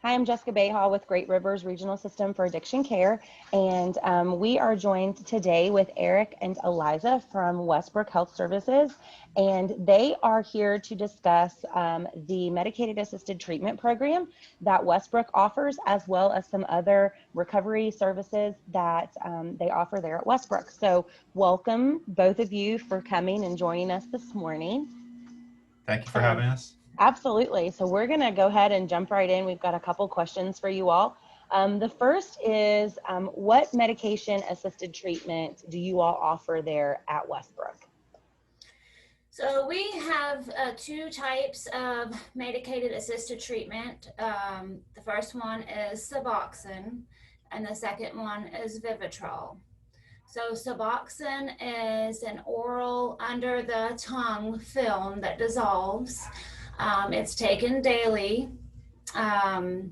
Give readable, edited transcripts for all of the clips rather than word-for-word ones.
Hi, I'm Jessica Bayhall with Great Rivers Regional System for Addiction Care, and we are joined today with Eric and Eliza from Westbrook Health Services, and they are here to discuss the medicated assisted treatment program that Westbrook offers, as well as some other recovery services that they offer there at Westbrook. So welcome both of you for coming and joining us this morning. Thank you for having us. Absolutely. So we're going to go ahead and jump right in. We've got a couple questions for you all. The first is, what medication-assisted treatment do you all offer there at Westbrook? So we have two types of medicated assisted treatment. The first one is Suboxone, and the second one is Vivitrol. So Suboxone is an oral under the tongue film that dissolves. It's taken daily. The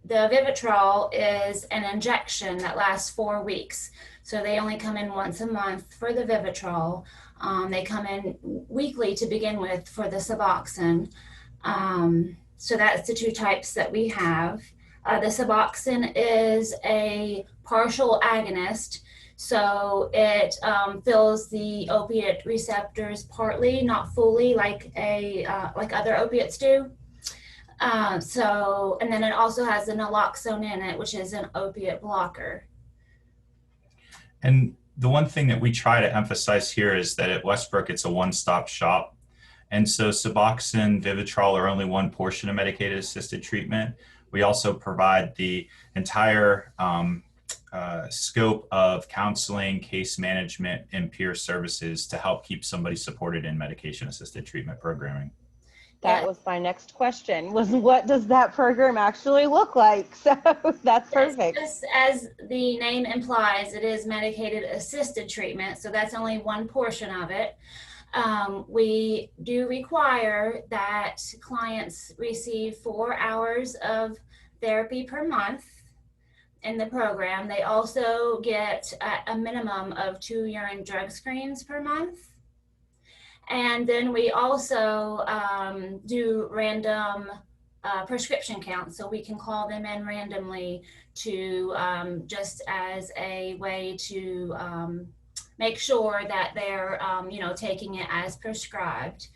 Vivitrol is an injection that lasts 4 weeks. So they only come in once a month for the Vivitrol. They come in weekly to begin with for the Suboxone. So that's the two types that we have. The Suboxone is a partial agonist. So it fills the opiate receptors partly, not fully, like other opiates do. And then it also has the naloxone in it, which is an opiate blocker. And the one thing that we try to emphasize here is that at Westbrook, it's a one-stop shop. And so Suboxone, Vivitrol are only one portion of medicated assisted treatment. We also provide the entire scope of counseling, case management, and peer services to help keep somebody supported in medication-assisted treatment programming. That was my next question, was what does that program actually look like? So that's perfect. Just as the name implies, it is medicated assisted treatment, so that's only one portion of it. We do require that clients receive 4 hours of therapy per month in the program. They also get a minimum of 2 urine drug screens per month. And then we also do random prescription counts, so we can call them in randomly to just as a way to make sure that they're taking it as prescribed.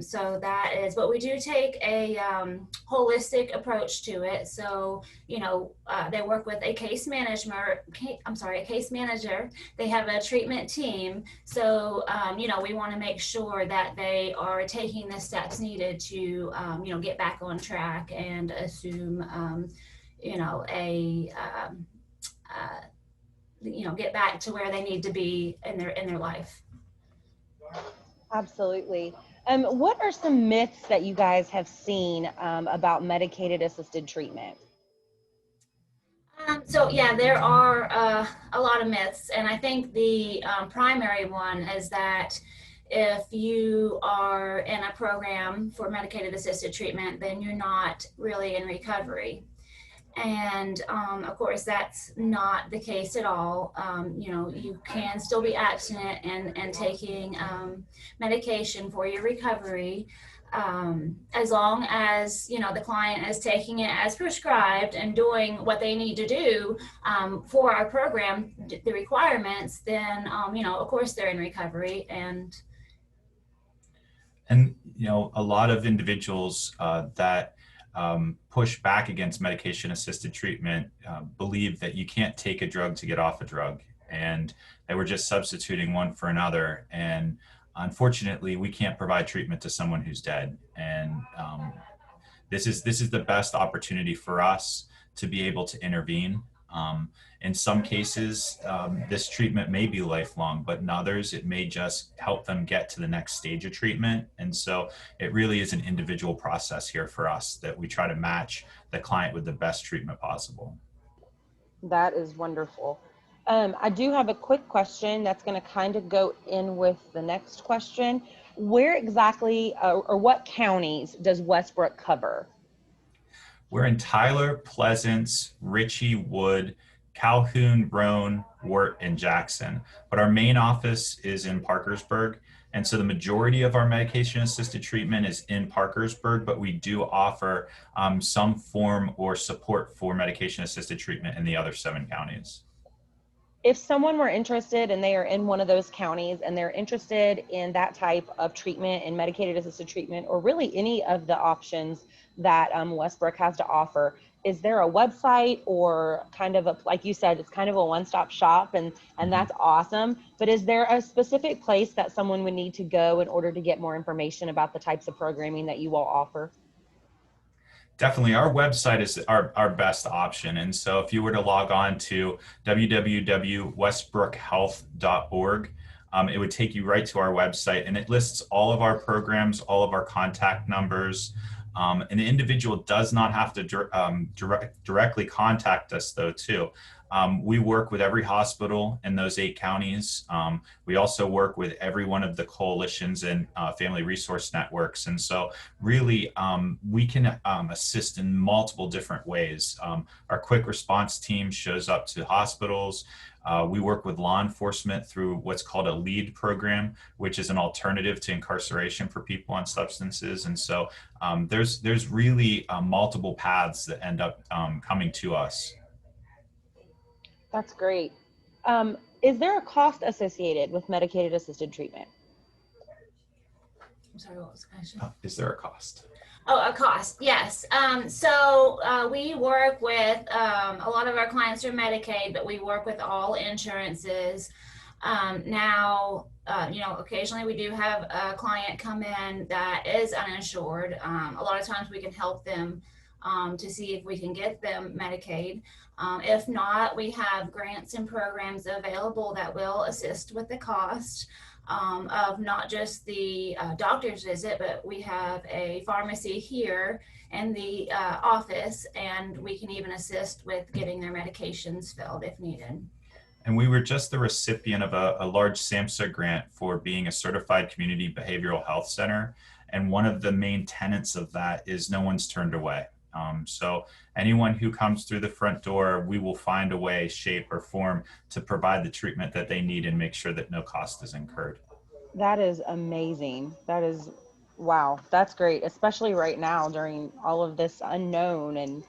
So that is, but we do take a holistic approach to it. So, they work with a case manager. They have a treatment team. So, we want to make sure that they are taking the steps needed to, get back on track and assume, get back to where they need to be in their life. Absolutely. What are some myths that you guys have seen about medicated assisted treatment? There are a lot of myths, and I think the primary one is that if you are in a program for medicated assisted treatment, then you're not really in recovery. And of course, that's not the case at all. You can still be abstinent and taking medication for your recovery, as long as the client is taking it as prescribed and doing what they need to do for our program, the requirements. Then of course they're in recovery. And a lot of individuals that push back against medication-assisted treatment believe that you can't take a drug to get off a drug, and that we're just substituting one for another. And unfortunately, we can't provide treatment to someone who's dead. And this is the best opportunity for us to be able to intervene. In some cases, this treatment may be lifelong, but in others, it may just help them get to the next stage of treatment. And so it really is an individual process here for us that we try to match the client with the best treatment possible. That is wonderful. I do have a quick question that's going to kind of go in with the next question. Where exactly or what counties does Westbrook cover? We're in Tyler, Pleasance, Ritchie, Wood, Calhoun, Roane, Wirt, and Jackson. But our main office is in Parkersburg, And so the majority of our medication-assisted treatment is in Parkersburg, but we do offer some form or support for medication-assisted treatment in the other 7 counties. If someone were interested and they are in one of those counties and they're interested in that type of treatment and medicated assisted treatment, or really any of the options that Westbrook has to offer, is there a website or kind of a, like you said, it's kind of a one-stop shop, and that's awesome. But is there a specific place that someone would need to go in order to get more information about the types of programming that you all offer? Definitely, our website is our best option. And so if you were to log on to www.westbrookhealth.org, it would take you right to our website, and it lists all of our programs, all of our contact numbers. And the individual does not have to directly contact us, though, too. We work with every hospital in those 8 counties. We also work with every one of the coalitions and family resource networks. And so really, we can assist in multiple different ways. Our quick response team shows up to hospitals. We work with law enforcement through what's called a LEAD program, which is an alternative to incarceration for people on substances. And so there's really multiple paths that end up coming to us. That's great. Is there a cost associated with medicated assisted treatment? I'm sorry, what was the question? Is there a cost? Oh, a cost, yes. So we work with, a lot of our clients are Medicaid, but we work with all insurances. Now, occasionally we do have a client come in that is uninsured. A lot of times we can help them to see if we can get them Medicaid. If not, we have grants and programs available that will assist with the cost of not just the doctor's visit, but we have a pharmacy here in the office, and we can even assist with getting their medications filled if needed. And we were just the recipient of a large SAMHSA grant for being a certified community behavioral health center. And one of the main tenets of that is no one's turned away. So anyone who comes through the front door, we will find a way, shape, or form to provide the treatment that they need and make sure that no cost is incurred. That is amazing. That is, wow, that's great, especially right now during all of this unknown, and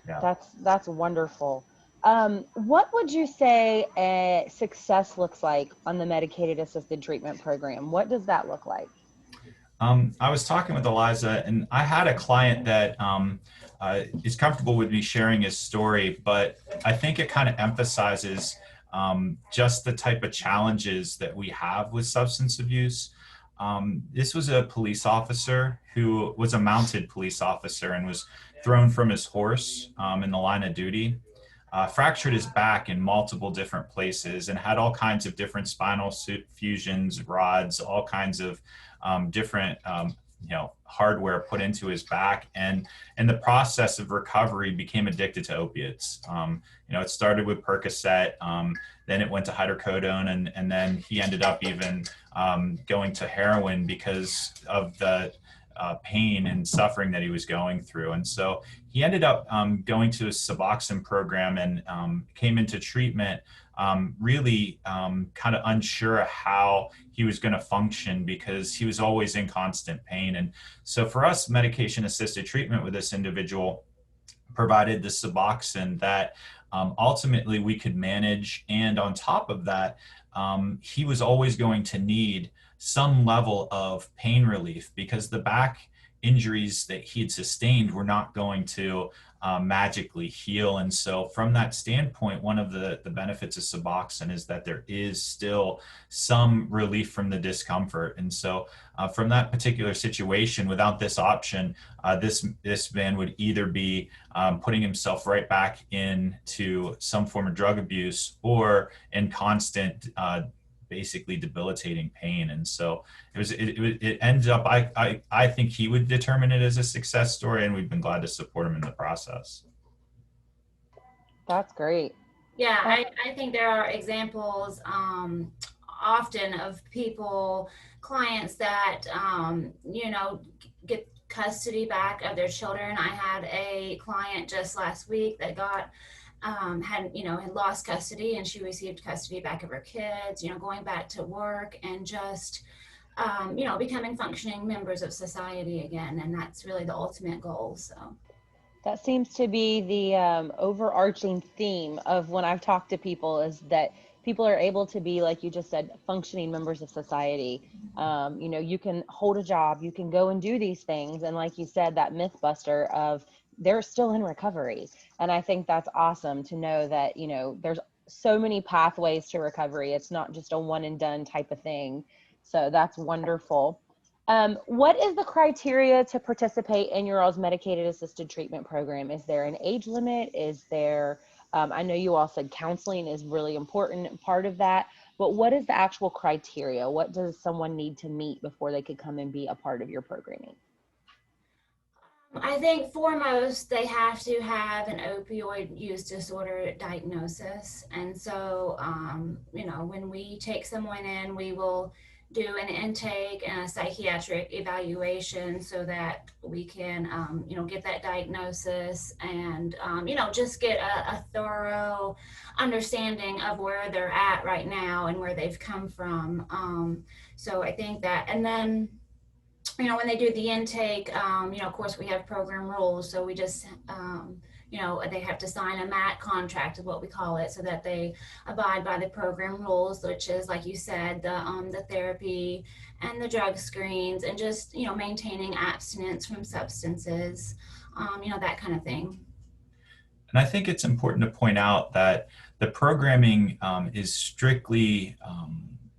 Yeah. that's wonderful. What would you say a success looks like on the medicated assisted treatment program? What does that look like? I was talking with Eliza, and I had a client that is comfortable with me sharing his story, but I think it kind of emphasizes just the type of challenges that we have with substance abuse. This was a police officer who was a mounted police officer and was thrown from his horse in the line of duty. Fractured his back in multiple different places and had all kinds of different spinal fusions, rods, all kinds of different hardware put into his back, and in the process of recovery became addicted to opiates. It started with Percocet, then it went to hydrocodone, and then he ended up even going to heroin because of the pain and suffering that he was going through. And so he ended up going to a Suboxone program and came into treatment really kind of unsure how he was going to function because he was always in constant pain. And so for us, medication assisted treatment with this individual provided the Suboxone that ultimately we could manage. And on top of that, he was always going to need some level of pain relief because the back injuries that he had sustained were not going to magically heal. And so from that standpoint, one of the benefits of Suboxone is that there is still some relief from the discomfort. And so from that particular situation, without this option, this man would either be putting himself right back into some form of drug abuse or in constant basically debilitating pain. And so it ends up, I think he would determine it as a success story, and we've been glad to support him in the process. That's great. Yeah, I think there are examples often of clients that, get custody back of their children. I had a client just last week that had lost custody, and she received custody back of her kids, going back to work, and just becoming functioning members of society again. And that's really the ultimate goal. So that seems to be the overarching theme of when I've talked to people, is that people are able to be, like you just said, functioning members of society. You can hold a job, you can go and do these things. And like you said, that myth buster of they're still in recovery. And I think that's awesome to know that, there's so many pathways to recovery. It's not just a one and done type of thing. So that's wonderful. What is the criteria to participate in your all's medicated assisted treatment program? Is there an age limit? Is there, I know you all said counseling is really important part of that, but what is the actual criteria? What does someone need to meet before they could come and be a part of your programming? I think foremost, they have to have an opioid use disorder diagnosis. And so, when we take someone in, we will do an intake and a psychiatric evaluation so that we can, get that diagnosis and, just get a thorough understanding of where they're at right now and where they've come from. So I think that, and then, when they do the intake, of course we have program rules. So we just, they have to sign a MAT contract is what we call it, so that they abide by the program rules, which is, like you said, the therapy and the drug screens and just, maintaining abstinence from substances, that kind of thing. And I think it's important to point out that the programming is strictly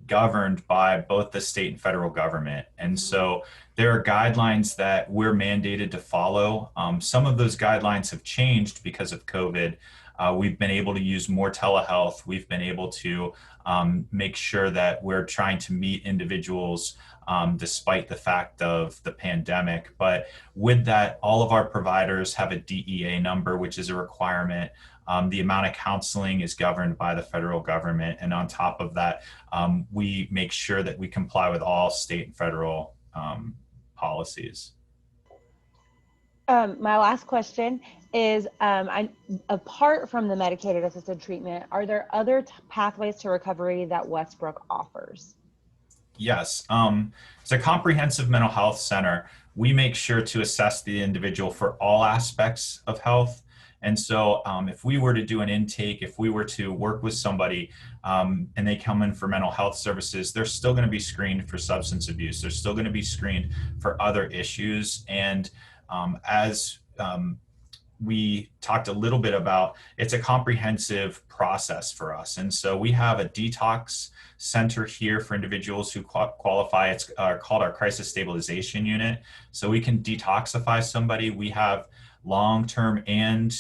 governed by both the state and federal government. And so there are guidelines that we're mandated to follow. Some of those guidelines have changed because of COVID. We've been able to use more telehealth. We've been able to make sure that we're trying to meet individuals despite the fact of the pandemic. But with that, all of our providers have a DEA number, which is a requirement. The amount of counseling is governed by the federal government. And on top of that, we make sure that we comply with all state and federal policies. My last question is, apart from the medicated assisted treatment, are there other pathways to recovery that Westbrook offers? Yes. It's a comprehensive mental health center. We make sure to assess the individual for all aspects of health. And so if we were to do an intake, if we were to work with somebody and they come in for mental health services, they're still going to be screened for substance abuse. They're still going to be screened for other issues. And as we talked a little bit about, it's a comprehensive process for us. And so we have a detox center here for individuals who qualify. It's called our crisis stabilization unit. So we can detoxify somebody. We have long-term and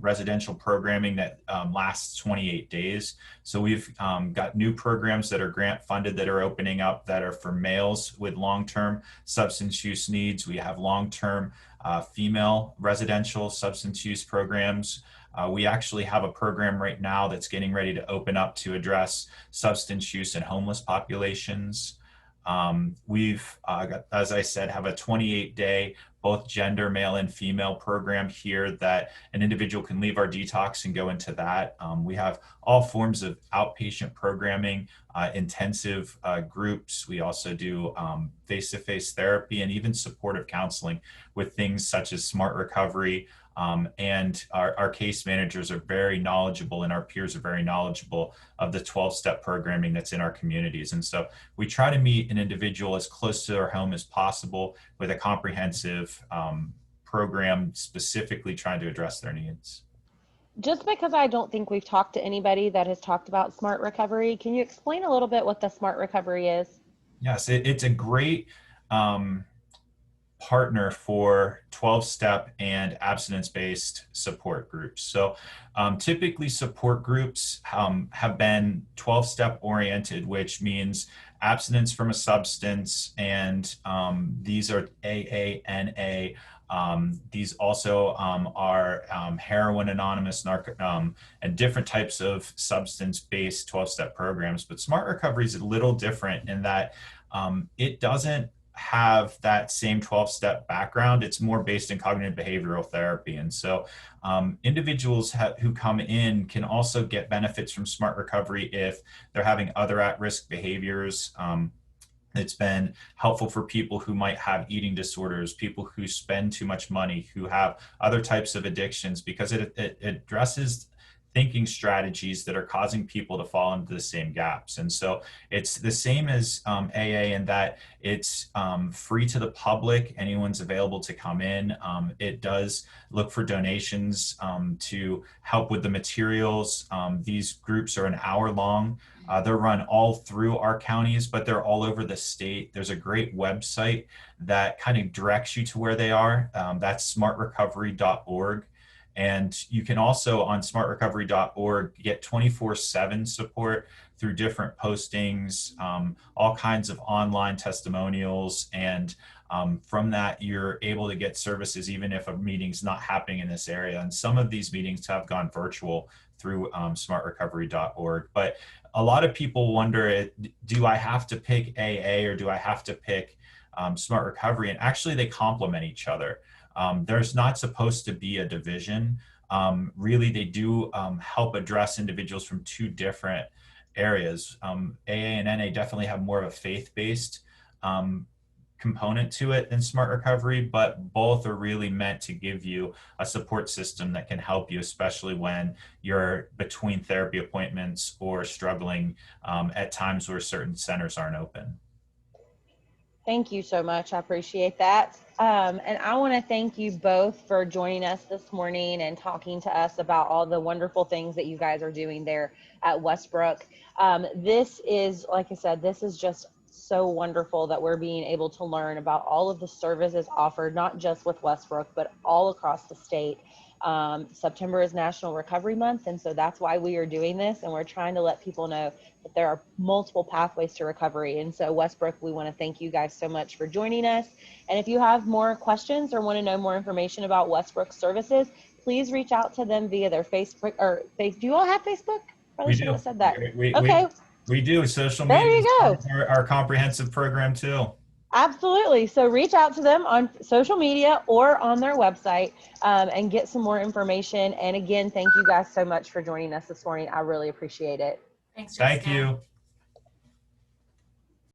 residential programming that lasts 28 days. So we've got new programs that are grant funded that are opening up that are for males with long-term substance use needs. We have long-term female residential substance use programs. We actually have a program right now that's getting ready to open up to address substance use in homeless populations. We've, as I said, have a 28-day both gender, male and female program here that an individual can leave our detox and go into that. We have all forms of outpatient programming, intensive groups. We also do face-to-face therapy and even supportive counseling with things such as smart recovery. And our case managers are very knowledgeable and our peers are very knowledgeable of the 12-step programming that's in our communities. And so we try to meet an individual as close to their home as possible with a comprehensive program specifically trying to address their needs. Just because I don't think we've talked to anybody that has talked about smart recovery, can you explain a little bit what the smart recovery is? Yes, it's a great partner for 12-step and abstinence-based support groups. So typically support groups have been 12-step oriented, which means abstinence from a substance, and these are AA, NA. These also are heroin anonymous, and different types of substance-based 12-step programs. But Smart Recovery is a little different in that it doesn't have that same 12-step background. It's more based in cognitive behavioral therapy. And so individuals who come in can also get benefits from Smart Recovery if they're having other at-risk behaviors. It's been helpful for people who might have eating disorders, people who spend too much money, who have other types of addictions, because it addresses thinking strategies that are causing people to fall into the same gaps. And so it's the same as AA in that it's free to the public. Anyone's available to come in. It does look for donations to help with the materials. These groups are an hour long. They're run all through our counties, but they're all over the state. There's a great website that kind of directs you to where they are. That's smartrecovery.org. And you can also on smartrecovery.org get 24/7 support through different postings, all kinds of online testimonials. And from that, you're able to get services even if a meeting's not happening in this area. And some of these meetings have gone virtual through smartrecovery.org. But a lot of people wonder, do I have to pick AA or do I have to pick Smart Recovery? And actually, they complement each other. There's not supposed to be a division. Really, they do help address individuals from two different areas. AA and NA definitely have more of a faith-based component to it than Smart Recovery, but both are really meant to give you a support system that can help you, especially when you're between therapy appointments or struggling at times where certain centers aren't open. Thank you so much. I appreciate that. And I want to thank you both for joining us this morning and talking to us about all the wonderful things that you guys are doing there at Westbrook. This is, like I said, this is just so wonderful that we're being able to learn about all of the services offered, not just with Westbrook, but all across the state. September is National Recovery Month, and so that's why we are doing this, and we're trying to let people know that there are multiple pathways to recovery. And so Westbrook, we want to thank you guys so much for joining us. And if you have more questions or want to know more information about Westbrook services, please reach out to them via their Facebook or do you all have Facebook? Probably should have said that. We do. Social There media you is go. part of our comprehensive program too. Absolutely. So reach out to them on social media or on their website and get some more information. And again, thank you guys so much for joining us this morning. I really appreciate it. Thanks, Jessica. Thank you.